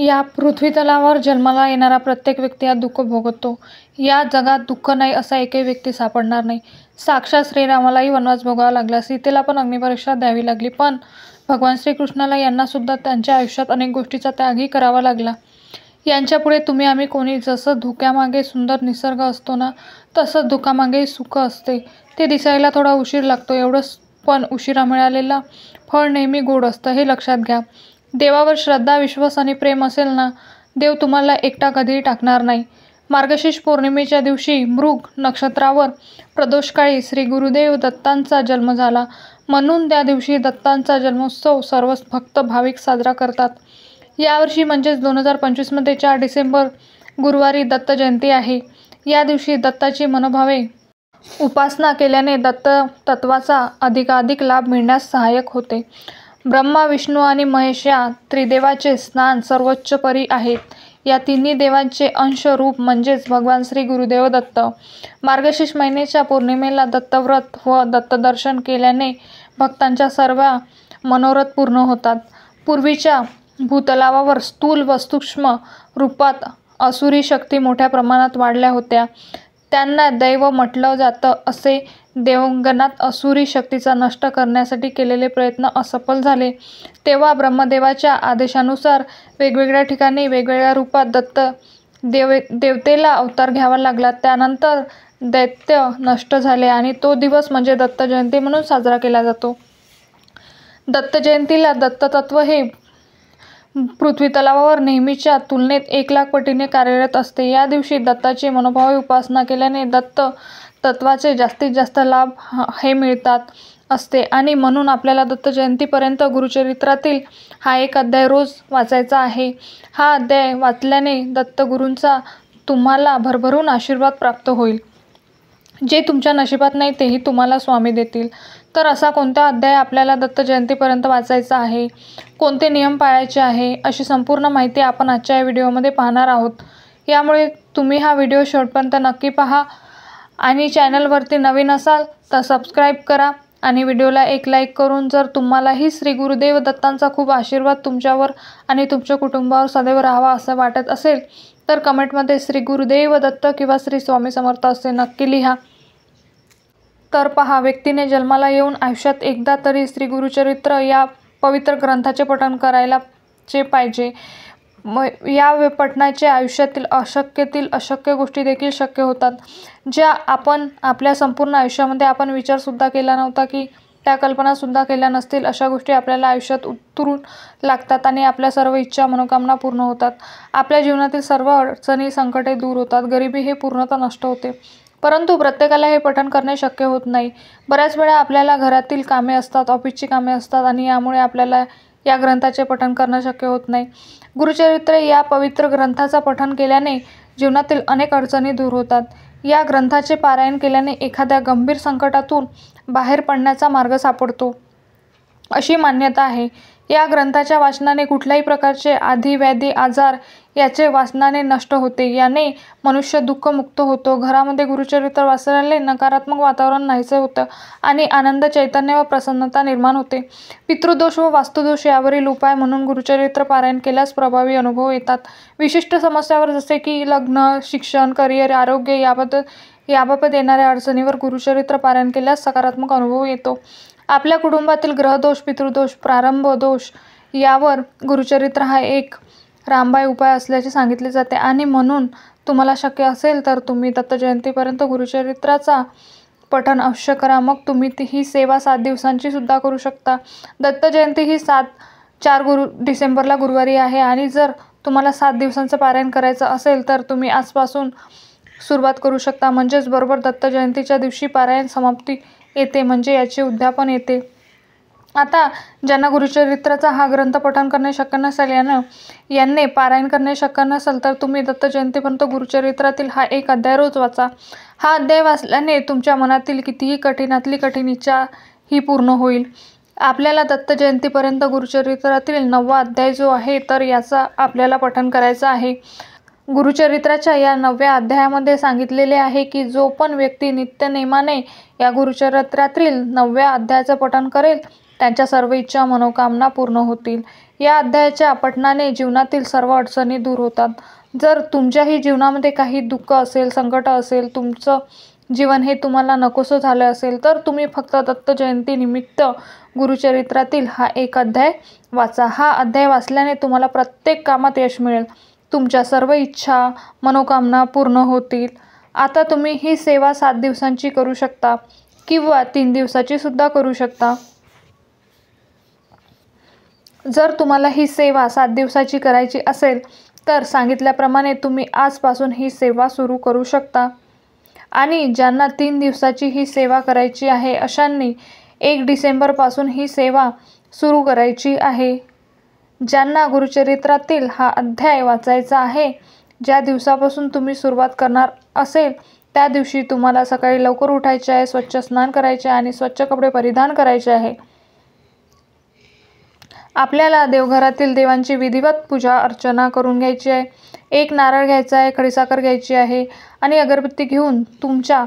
या पृथ्वीतलावर जन्माला येणारा प्रत्येक व्यक्ती हा दुःख भोगतो. या जगात दुःख नाही असा एकही व्यक्ती सापडणार नाही. साक्षात श्रीरामालाही वनवास भोगावा लागला, सीतेला पण अग्निपरीक्षा द्यावी लागली, पण भगवान श्रीकृष्णाला यांना सुद्धा त्यांच्या आयुष्यात अनेक गोष्टीचा त्यागही करावा लागला. यांच्यापुढे तुम्ही आम्ही कोणी. जसं धुक्यामागे सुंदर निसर्ग असतो ना, तसंच दुःखामागेही सुख असते. ते दिसायला थोडा उशीर लागतो एवढंच, पण उशिरा मिळालेला फळ नेहमी गोड असतं, हे लक्षात घ्या. देवावर श्रद्धा, विश्वास आणि प्रेम असेल ना, देव तुम्हाला एकटा कधीही टाकणार नाही. मार्गशीर्ष पौर्णिमेच्या दिवशी मृग नक्षत्रावर प्रदोषकाळी श्री गुरुदेव दत्तांचा जन्म झाला, म्हणून त्या दिवशी दत्तांचा जन्मोत्सव सर्व भक्त भाविक साजरा करतात. यावर्षी म्हणजेच 2025 मध्ये 4 डिसेंबर गुरुवारी दत्त जयंती आहे. या दिवशी दत्ताची मनोभावे उपासना केल्याने दत्त तत्वाचा अधिकाधिक लाभ मिळण्यास सहाय्यक होते. ब्रह्मा, विष्णू आणि महेश या त्रिदेवाचे स्थान सर्वोच्च परी आहेत. या तिन्ही देवांचे अंश रूप म्हणजेच भगवान श्री गुरुदेव दत्त. मार्गशीर्ष महिन्याच्या पौर्णिमेला दत्तव्रत व दत्तदर्शन केल्याने भक्तांच्या सर्व मनोरथ पूर्ण होतात. पूर्वीच्या भूतलावर स्थूल व सूक्ष्म रूपात असुरी शक्ती मोठ्या प्रमाणात वाढल्या होत्या. त्यांना दैव म्हटलं जातं. असे देवगणात असुरी शक्तीचा नष्ट करण्यासाठी केलेले प्रयत्न असफल झाले. तेव्हा ब्रह्मदेवाच्या आदेशानुसार वेगवेगळ्या ठिकाणी वेगवेगळ्या रूपात दत्त देवतेला अवतार घ्यावा लागला. त्यानंतर दैत्य नष्ट झाले आणि तो दिवस म्हणजे दत्त जयंती म्हणून साजरा केला जातो. दत्त जयंतीला दत्ततत्व हे पृथ्वीतलावर नेहमीच्या तुलनेत 1,00,000 पटीने कार्यरत असते. या दिवशी दत्ताची मनोभावे उपासना केल्याने दत्त तत्वाचे जास्तीत जास्त लाभ हे मिळतात असते आणि म्हणून आपल्याला दत्त जयंतीपर्यंत गुरुचरित्रातील हा एक अध्याय रोज वाचायचा आहे. हा अध्याय वाचल्याने दत्तगुरूंचा तुम्हाला भरभरून आशीर्वाद प्राप्त होईल. जे तुमच्या नशिबात नाही तेही तुम्हाला स्वामी देतील. तर असा कोणता अध्याय आपल्याला दत्त जयंतीपर्यंत वाचायचा आहे, कोणते नियम पाळायचे आहे, अशी संपूर्ण माहिती आपण आजच्या या व्हिडिओमध्ये पाहणार आहोत. यामुळे तुम्ही हा व्हिडिओ शेवटपर्यंत नक्की पहा आणि चॅनलवरती नवीन असाल तर सबस्क्राईब करा आणि व्हिडिओला एक लाईक करून जर तुम्हालाही श्री गुरुदेव दत्तांचा खूप आशीर्वाद तुमच्यावर आणि तुमच्या कुटुंबावर सदैव राहावा असं वाटत असेल तर कमेंटमध्ये श्री गुरुदेव दत्त किंवा श्री स्वामी समर्थ असे नक्की लिहा. तर पहा, व्यक्तीने जन्माला येऊन आयुष्यात एकदा तरी श्री गुरुचरित्र या पवित्र ग्रंथाचे पठण करायलाचे पाहिजे. या पठणाचे आयुष्यातील अशक्यातील अशक्य गोष्टी देखील शक्य होतात, ज्या आपण आपल्या संपूर्ण आयुष्यामध्ये आपण विचारसुद्धा केला नव्हता, की त्या कल्पनासुद्धा केल्या नसतील, अशा गोष्टी आपल्याला आयुष्यात उतरून लागतात आणि आपल्या सर्व इच्छा मनोकामना पूर्ण होतात. आपल्या जीवनातील सर्व अडचणी संकटे दूर होतात. गरिबी हे पूर्णतः नष्ट होते. परंतु प्रत्येकाला हे पठण करणे शक्य होत नाही. बऱ्याच वेळा आपल्याला घरातील कामे असतात, ऑफिसची कामे असतात आणि यामुळे आपल्याला या ग्रंथाचे पठण करणं शक्य होत नाही. गुरुचरित्र या पवित्र ग्रंथाचा पठण केल्याने जीवनातील अनेक अडचणी दूर होतात. या ग्रंथाचे पारायण केल्याने एखाद्या गंभीर संकटातून बाहेर पडण्याचा मार्ग सापडतो, अशी मान्यता आहे. या ग्रंथाच्या वाचनाने कुठल्याही प्रकारचे आधी व्याधी आजार याचे वाचनाने नष्ट होते. याने मनुष्य दुःखमुक्त होतो. घरामध्ये गुरुचरित्र वाचल्याने नकारात्मक वातावरण नाहीसे होतं आणि आनंद, चैतन्य व प्रसन्नता निर्माण होते. पितृदोष व वास्तुदोष यावरील उपाय म्हणून गुरुचरित्र पारायण केल्यास प्रभावी अनुभव येतात. विशिष्ट समस्यावर जसे की लग्न, शिक्षण, करिअर, आरोग्य याबाबत येणाऱ्या अडचणीवर गुरुचरित्र पारायण केल्यास सकारात्मक अनुभव येतो. आपल्या कुटुंबातील ग्रहदोष, पितृदोष, प्रारंभ दोष यावर गुरुचरित्र हा एक रामबाण उपाय असल्याचे सांगितले जाते आणि म्हणून तुम्हाला शक्य असेल तर तुम्ही दत्त जयंतीपर्यंत गुरुचरित्राचा पठण अवश्य करा. मग तुम्ही ही सेवा 7 दिवसांची सुद्धा करू शकता. दत्त जयंती ही 4 डिसेंबरला गुरुवारी आहे आणि जर तुम्हाला 7 दिवसांचं पारायण करायचं असेल तर तुम्ही आजपासून सुरुवात करू शकता. म्हणजेच बरोबर दत्त जयंतीच्या दिवशी पारायण समाप्ती येते, म्हणजे याचे उद्यापन येते. आता ज्यांना गुरुचरित्राचा हा ग्रंथ पठण करणे शक्य नसेल, यांनी पारायण करणे शक्य नसेल तर तुम्ही दत्त जयंतीपर्यंत गुरुचरित्रातील हा एक अध्याय रोज वाचा. हा अध्याय वाचल्याने तुमच्या मनातील कितीही कठीणातली कठीण इच्छा ही पूर्ण होईल. आपल्याला दत्त जयंतीपर्यंत गुरुचरित्रातील 9वा अध्याय जो आहे तर याचा आपल्याला पठण करायचं आहे. गुरुचरित्राच्या या 9व्या अध्यायामध्ये सांगितलेले आहे की जो पण व्यक्ती नित्यनेमाने या गुरुचरित्रातील 9व्या अध्यायाचं पठण करेल त्यांच्या सर्व इच्छा मनोकामना पूर्ण होतील. या अध्यायाच्या पठणाने जीवनातील सर्व अडचणी दूर होतात. जर तुमच्याही जीवनामध्ये काही दुःख असेल, संकट असेल, तुमचं जीवन हे तुम्हाला नकोसं झालं असेल, तर तुम्ही फक्त दत्त जयंतीनिमित्त गुरुचरित्रातील हा एक अध्याय वाचा. हा अध्याय वाचल्याने तुम्हाला प्रत्येक कामात यश मिळेल. तुमच्या सर्व इच्छा, मनोकामना पूर्ण होतील. आता तुम्ही ही सेवा 7 दिवसांची करू शकता किंवा 3 दिवसाची सुद्धा करू शकता. जर तुम्हाला ही सेवा 7 दिवसाची करायची असेल तर सांगितल्याप्रमाणे तुम्ही आजपासून ही सेवा सुरू करू शकता. आणि ज्यांना 3 दिवसाची ही सेवा करायची आहे अशांनी 1 डिसेंबरपासून ही सेवा सुरू करायची आहे. ज्यांना गुरुचरित्रातील हा अध्याय वाचायचा आहे, ज्या दिवसापासून तुम्ही सुरुवात करणार असेल त्या दिवशी तुम्हाला सकाळी लवकर उठायचे आहे, स्वच्छ स्नान करायचे आणि स्वच्छ कपडे परिधान करायचे आहे. आपल्याला देवघरातील देवांची विधिवत पूजा अर्चना करून घ्यायची आहे. 1 नारळ घ्यायचा आहे, खडीसाखर घ्यायची आहे आणि अगरबत्ती घेऊन तुमच्या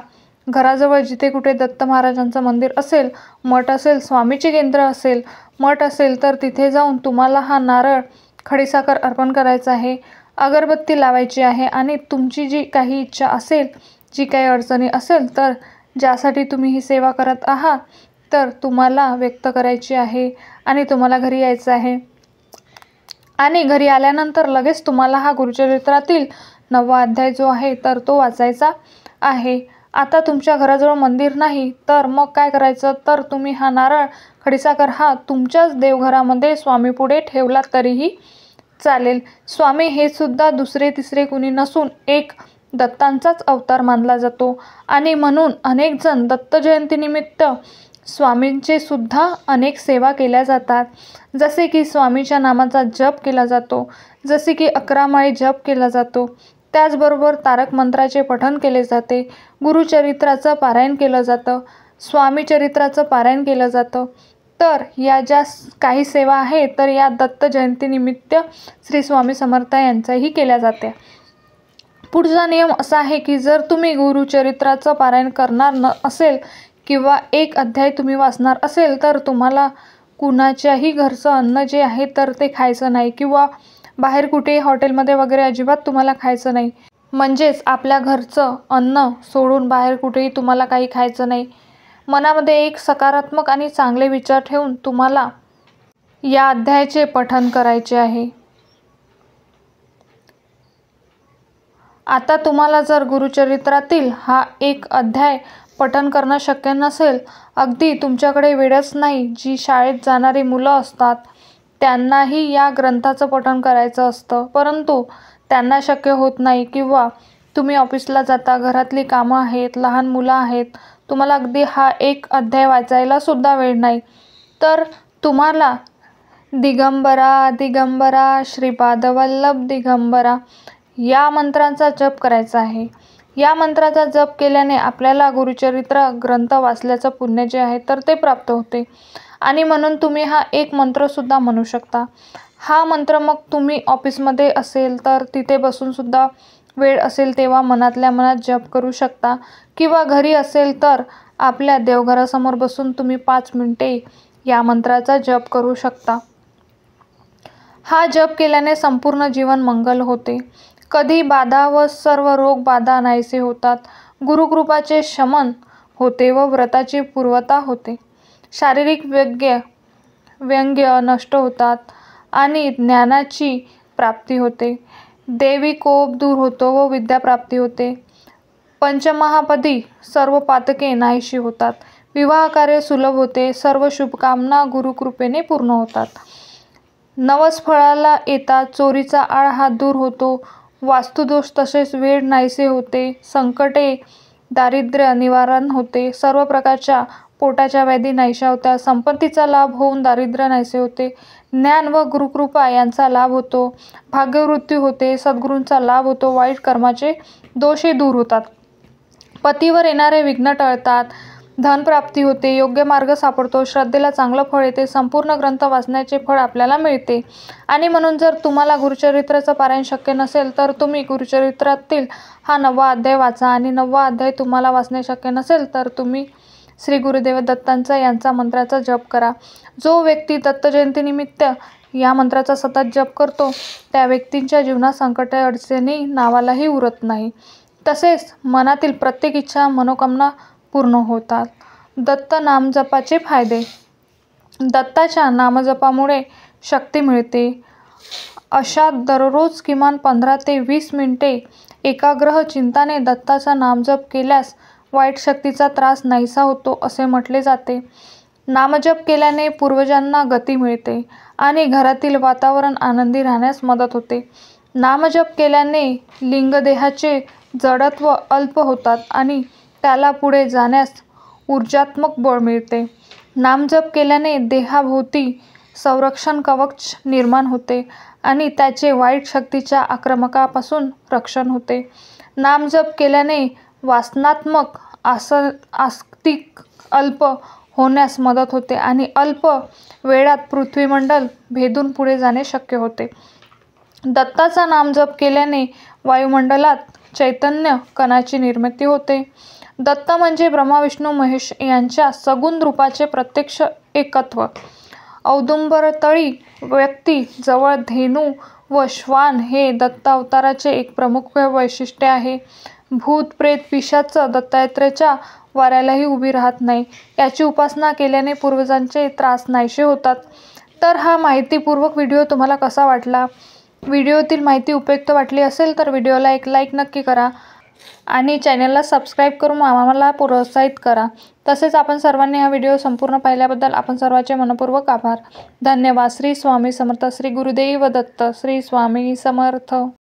घराजवळ जिथे कुठे दत्त महाराजांचं मंदिर असेल, मठ असेल, स्वामीची केंद्र असेल, मठ असेल तर तिथे जाऊन तुम्हाला हा नारळ, खडीसाखर अर्पण करायचं आहे, अगरबत्ती लावायची आहे आणि तुमची जी काही इच्छा असेल, जी काही अडचणी असेल तर ज्यासाठी तुम्ही ही सेवा करत आहात तर तुम्हाला व्यक्त करायची आहे आणि तुम्हाला घरी यायचं आहे. आणि घरी आल्यानंतर लगेच तुम्हाला हा गुरुचरित्रातील 9वा अध्याय जो आहे तर तो वाचायचा आहे. आता तुमच्या घराजवळ मंदिर नाही तर मग काय करायचं, तर तुम्ही हा नारळ, खडीसाखर हा तुमच्याच देवघरामध्ये स्वामीपुढे ठेवला तरीही चालेल. स्वामी हे सुद्धा दुसरे तिसरे कुणी नसून एक दत्तांचाच अवतार मानला जातो आणि म्हणून अनेक जण दत्त जयंतीनिमित्त स्वामींचे सुद्धा अनेक सेवा केल्या जातात. जसे की स्वामीच्या नामाचा जप केला जातो, जसे की 11 माळी जप केला जातो, त्याचबरोबर तारक मंत्राचे पठण केले जाते, गुरुचरित्राचं पारायण केलं जातं, स्वामी चरित्राचं पारायण केलं जातं. तर या ज्या काही सेवा आहेत तर या दत्त जयंतीनिमित्त श्री स्वामी समर्थ यांच्याही केल्या जाते. पुढचा नियम असा आहे की जर तुम्ही गुरुचरित्राचं पारायण करणार असेल किंवा 1 अध्याय तुम्ही वाचणार असेल तर तुम्हाला कुणाच्याही घरचं अन्न जे आहे तर ते खायचं नाही किंवा बाहेर कुठेही हॉटेलमध्ये वगैरे अजिबात तुम्हाला खायचं नाही. म्हणजेच आपल्या घरचं अन्न सोडून बाहेर कुठेही तुम्हाला काही खायचं नाही. मनामध्ये एक सकारात्मक आणि चांगले विचार ठेवून तुम्हाला या अध्यायाचे पठण करायचे आहे. आता तुम्हाला जर गुरुचरित्रातील हा 1 अध्याय पठण करणं शक्य नसेल, अगदी तुमच्याकडे वेळच नाही, जी शाळेत जाणारी मुलं असतात त्यांनाही या ग्रंथाचं पठण करायचं असतं परंतु त्यांना शक्य होत नाही किंवा तुम्ही ऑफिसला जाता, घरातली कामं आहेत, लहान मुलं आहेत, तुम्हाला अगदी हा 1 अध्याय वाचायला सुद्धा वेळ नाही, तर तुम्हाला दिगंबरा दिगंबरा श्रीपादवल्लभ दिगंबरा या मंत्रांचा जप करायचा आहे. या मंत्राचा जप केल्याने आपल्याला गुरुचरित्र ग्रंथ वाचल्याचं पुण्य जे आहे तर ते प्राप्त होते आणि म्हणून तुम्ही हा 1 मंत्रसुद्धा म्हणू शकता. हा मंत्र मग तुम्ही ऑफिसमध्ये असेल तर तिथे बसून सुद्धा वेळ असेल तेव्हा मनातल्या मनात जप करू शकता किंवा घरी असेल तर आपल्या देवघरासमोर बसून तुम्ही 5 मिनिटे या मंत्राचा जप करू शकता. हा जप केल्याने संपूर्ण जीवन मंगल होते. कधी बाधा व सर्व रोग बाधा नाहीसे होतात. गुरुकृपाचे शमन होते व व्रताची पूर्वता होते. शारीरिक व्यंग्य नष्ट होतात आणि ज्ञानाची प्राप्ती होते. देवी कोप दूर होतो व विद्याप्राप्ती होते. पंचमहापदी सर्व पातके नाहीशी होतात. विवाह कार्य सुलभ होते. सर्व शुभकामना गुरुकृपेने पूर्ण होतात. नवस फळाला येतात. चोरीचा आळ हा दूर होतो. वास्तुदोष तसेच वेळ नाहीसे होते. संकटे दारिद्र्य निवारण होते. सर्व प्रकारच्या पोटाच्या व्याधी नाहीशा होत्या. संपत्तीचा लाभ होऊन दारिद्र्य नाहीसे होते. ज्ञान व गुरुकृपा यांचा लाभ होतो. भाग्यवृद्धी होते. सद्गुरूंचा लाभ होतो. वाईट कर्माचे दोषही दूर होतात. पतीवर येणारे विघ्न टळतात. धनप्राप्ती होते. योग्य मार्ग सापडतो. श्रद्धेला चांगलं फळ येते. संपूर्ण ग्रंथ वाचण्याचे फळ आपल्याला मिळते. आणि म्हणून जर तुम्हाला गुरुचरित्राचं पारायण शक्य नसेल तर तुम्ही गुरुचरित्रातील हा 9वा अध्याय वाचा आणि 9वा अध्याय तुम्हाला वाचणे शक्य नसेल तर तुम्ही श्री गुरुदेव दत्तांचा यांचा मंत्राचा जप करा. जो व्यक्ती दत्त जयंतीनिमित्त या मंत्राचा सतत जप करतो त्या व्यक्तींच्या जीवनात संकटे अडचणी नावालाही उरत नाही. तसेच मनातील प्रत्येक इच्छा मनोकामना पूर्ण होतात. दत्त नामजपाचे फायदे. दत्ताच्या नामजपामुळे शक्ती मिळते. अशा दररोज किमान 15 ते 20 मिनिटे एकाग्र चिंताने दत्ताचा नामजप केल्यास वाईट शक्तीचा त्रास नाहीसा होतो असे म्हटले जाते. नामजप केल्याने पूर्वजांना गती मिळते आणि घरातील वातावरण आनंदी राहण्यास मदत होते. नामजप केल्याने लिंगदेहाचे जडत्व अल्प होतात आणि त्याला पुढे जाण्यास ऊर्जात्मक बळ मिळते. नामजप केल्याने देहाभोवती संरक्षण कवच निर्माण होते आणि त्याचे वाईट शक्तीच्या आक्रमकापासून रक्षण होते. नामजप केल्याने वासनात्मक आसक्ती अल्प होण्यास मदत होते आणि अल्प वेळात पृथ्वीमंडल भेदून पुढे जाणे शक्य होते. दत्ताचा नामजप केल्याने वायुमंडलात चैतन्य कणाची निर्मिती होते. दत्त म्हणजे ब्रह्मा विष्णू महेश यांच्या सगुण रूपाचे प्रत्यक्ष एकत्व. औदुंबरतळी व्यक्ती जवळ धेनू व श्वान हे दत्त अवताराचे एक प्रमुख वैशिष्ट्य आहे. भूत प्रेत पिशाच दत्तात्रेयाच्या वाऱ्यालाही उभी राहत नाही. याची उपासना केल्याने पूर्वजांचे त्रास नाहीसे होतात. तर हा माहितीपूर्वक व्हिडिओ तुम्हाला कसा वाटला? व्हिडिओतील माहिती उपयुक्त वाटली असेल तर व्हिडिओला एक लाईक नक्की करा आणि चॅनलला सबस्क्राईब करून आम्हाला प्रोत्साहित करा. तसेच आपण सर्वांनी हा व्हिडिओ संपूर्ण पाहिल्याबद्दल आपण सर्वांचे मनपूर्वक आभार. धन्यवाद. श्री स्वामी समर्थ. श्री गुरुदेव दत्त. श्री स्वामी समर्थ.